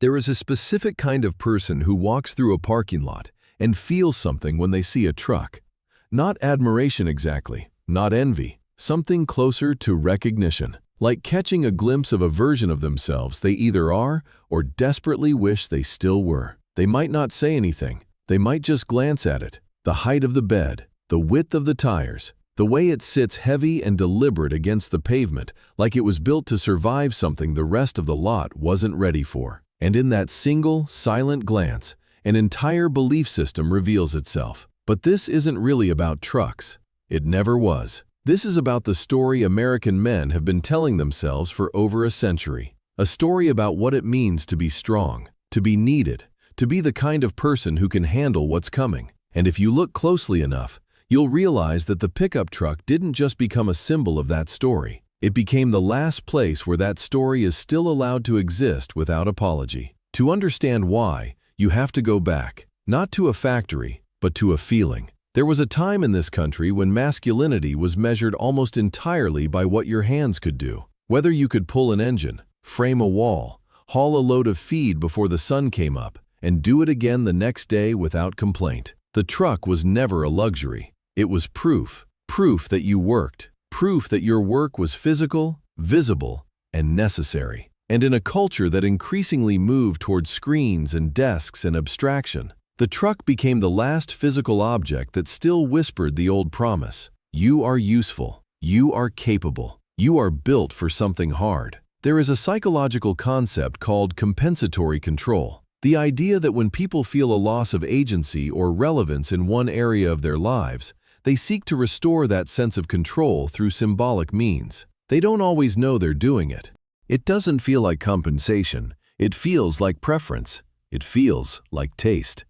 There is a specific kind of person who walks through a parking lot and feels something when they see a truck. Not admiration exactly, not envy, something closer to recognition. Like catching a glimpse of a version of themselves they either are or desperately wish they still were. They might not say anything. They might just glance at it. The height of the bed, the width of the tires, the way it sits heavy and deliberate against the pavement, like it was built to survive something the rest of the lot wasn't ready for. And in that single, silent glance, an entire belief system reveals itself. But this isn't really about trucks. It never was. This is about the story American men have been telling themselves for over a century. A story about what it means to be strong, to be needed, to be the kind of person who can handle what's coming. And if you look closely enough, you'll realize that the pickup truck didn't just become a symbol of that story. It became the last place where that story is still allowed to exist without apology. To understand why, you have to go back, not to a factory, but to a feeling. There was a time in this country when masculinity was measured almost entirely by what your hands could do. Whether you could pull an engine, frame a wall, haul a load of feed before the sun came up, and do it again the next day without complaint. The truck was never a luxury. It was proof. Proof that you worked. Proof that your work was physical, visible, and necessary. And in a culture that increasingly moved toward screens and desks and abstraction, the truck became the last physical object that still whispered the old promise. You are useful. You are capable. You are built for something hard. There is a psychological concept called compensatory control. The idea that when people feel a loss of agency or relevance in one area of their lives, they seek to restore that sense of control through symbolic means. They don't always know they're doing it. It doesn't feel like compensation. It feels like preference. It feels like taste.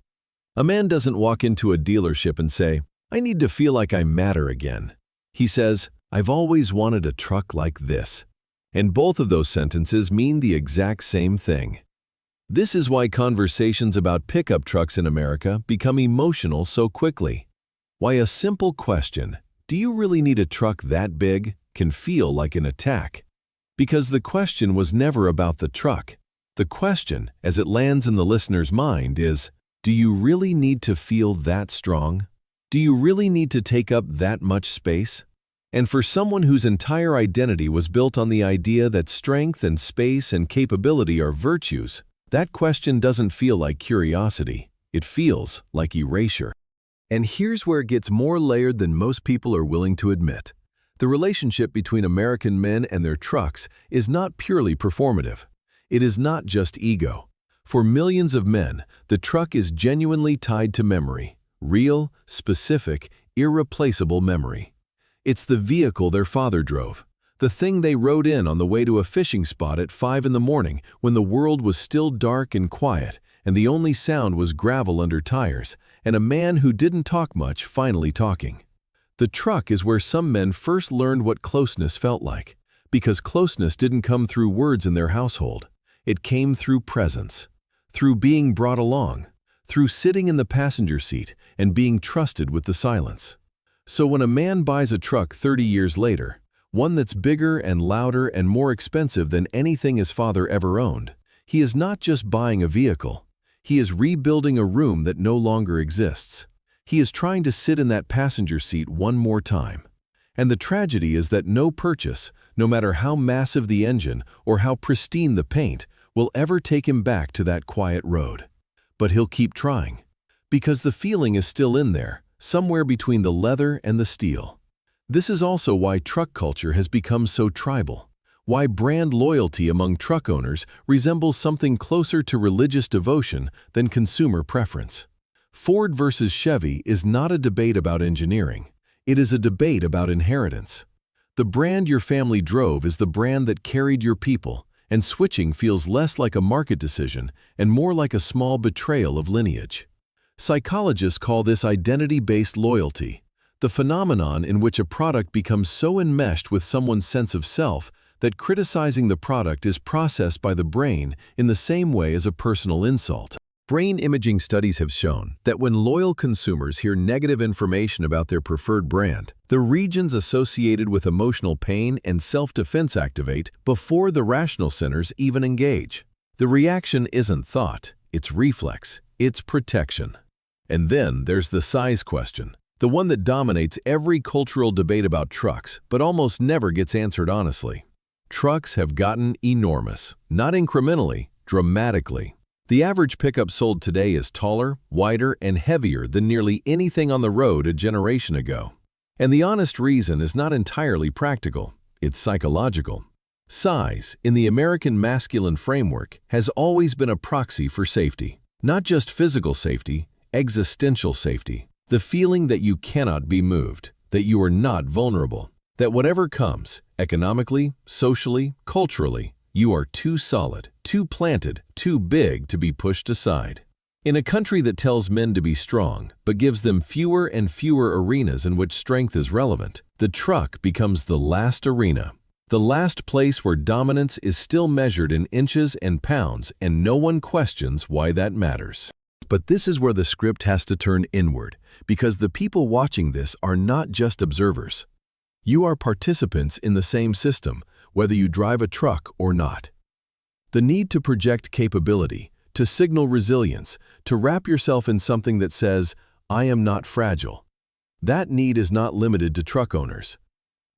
A man doesn't walk into a dealership and say, "I need to feel like I matter again." He says, "I've always wanted a truck like this." And both of those sentences mean the exact same thing. This is why conversations about pickup trucks in America become emotional so quickly. Why a simple question, "Do you really need a truck that big?" can feel like an attack. Because the question was never about the truck. The question, as it lands in the listener's mind, is, do you really need to feel that strong? Do you really need to take up that much space? And for someone whose entire identity was built on the idea that strength and space and capability are virtues, that question doesn't feel like curiosity. It feels like erasure. And here's where it gets more layered than most people are willing to admit. The relationship between American men and their trucks is not purely performative. It is not just ego. For millions of men, the truck is genuinely tied to memory, real, specific, irreplaceable memory. It's the vehicle their father drove, the thing they rode in on the way to a fishing spot at 5 in the morning when the world was still dark and quiet and the only sound was gravel under tires and a man who didn't talk much finally talking. The truck is where some men first learned what closeness felt like, because closeness didn't come through words in their household. It came through presence. Through being brought along, through sitting in the passenger seat and being trusted with the silence. So when a man buys a truck 30 years later, one that's bigger and louder and more expensive than anything his father ever owned, he is not just buying a vehicle. He is rebuilding a room that no longer exists. He is trying to sit in that passenger seat one more time. And the tragedy is that no purchase, no matter how massive the engine or how pristine the paint, will ever take him back to that quiet road. But he'll keep trying, because the feeling is still in there, somewhere between the leather and the steel. This is also why truck culture has become so tribal, why brand loyalty among truck owners resembles something closer to religious devotion than consumer preference. Ford versus Chevy is not a debate about engineering. It is a debate about inheritance. The brand your family drove is the brand that carried your people, and switching feels less like a market decision and more like a small betrayal of lineage. Psychologists call this identity-based loyalty, the phenomenon in which a product becomes so enmeshed with someone's sense of self that criticizing the product is processed by the brain in the same way as a personal insult. Brain imaging studies have shown that when loyal consumers hear negative information about their preferred brand, the regions associated with emotional pain and self-defense activate before the rational centers even engage. The reaction isn't thought, it's reflex, it's protection. And then there's the size question, the one that dominates every cultural debate about trucks, but almost never gets answered honestly. Trucks have gotten enormous, not incrementally, dramatically. The average pickup sold today is taller, wider, and heavier than nearly anything on the road a generation ago. And the honest reason is not entirely practical, it's psychological. Size, in the American masculine framework, has always been a proxy for safety. Not just physical safety, existential safety. The feeling that you cannot be moved, that you are not vulnerable, that whatever comes, economically, socially, culturally, you are too solid, too planted, too big to be pushed aside. In a country that tells men to be strong, but gives them fewer and fewer arenas in which strength is relevant, the truck becomes the last arena. The last place where dominance is still measured in inches and pounds, and no one questions why that matters. But this is where the script has to turn inward, because the people watching this are not just observers. You are participants in the same system, whether you drive a truck or not. The need to project capability, to signal resilience, to wrap yourself in something that says, "I am not fragile." That need is not limited to truck owners.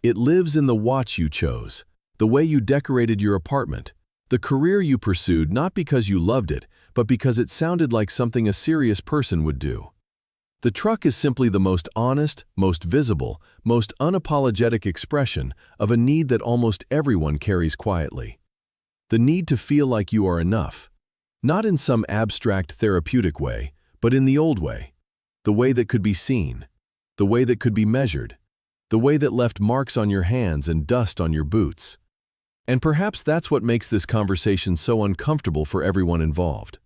It lives in the watch you chose, the way you decorated your apartment, the career you pursued not because you loved it, but because it sounded like something a serious person would do. The truck is simply the most honest, most visible, most unapologetic expression of a need that almost everyone carries quietly. The need to feel like you are enough. Not in some abstract therapeutic way, but in the old way. The way that could be seen. The way that could be measured. The way that left marks on your hands and dust on your boots. And perhaps that's what makes this conversation so uncomfortable for everyone involved.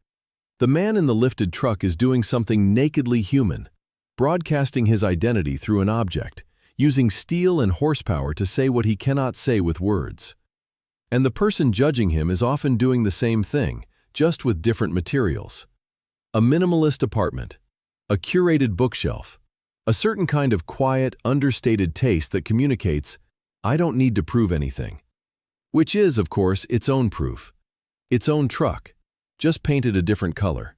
The man in the lifted truck is doing something nakedly human, broadcasting his identity through an object, using steel and horsepower to say what he cannot say with words. And the person judging him is often doing the same thing, just with different materials. A minimalist apartment, a curated bookshelf, a certain kind of quiet, understated taste that communicates, "I don't need to prove anything." Which is, of course, its own proof. Its own truck, just painted a different color.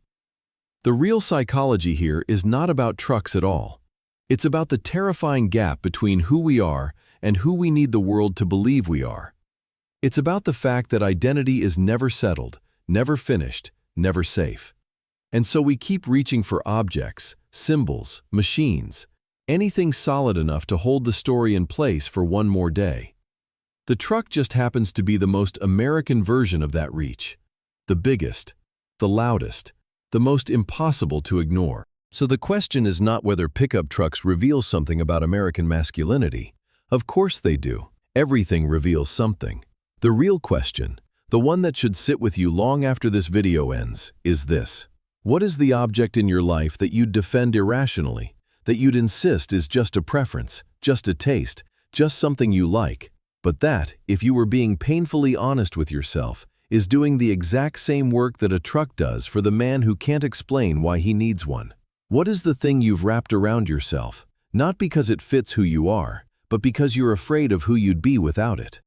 The real psychology here is not about trucks at all. It's about the terrifying gap between who we are and who we need the world to believe we are. It's about the fact that identity is never settled, never finished, never safe. And so we keep reaching for objects, symbols, machines, anything solid enough to hold the story in place for one more day. The truck just happens to be the most American version of that reach. The biggest, the loudest, the most impossible to ignore. So the question is not whether pickup trucks reveal something about American masculinity. Of course they do. Everything reveals something. The real question, the one that should sit with you long after this video ends, is this. What is the object in your life that you'd defend irrationally, that you'd insist is just a preference, just a taste, just something you like, but that, if you were being painfully honest with yourself, is doing the exact same work that a truck does for the man who can't explain why he needs one? What is the thing you've wrapped around yourself, not because it fits who you are, but because you're afraid of who you'd be without it?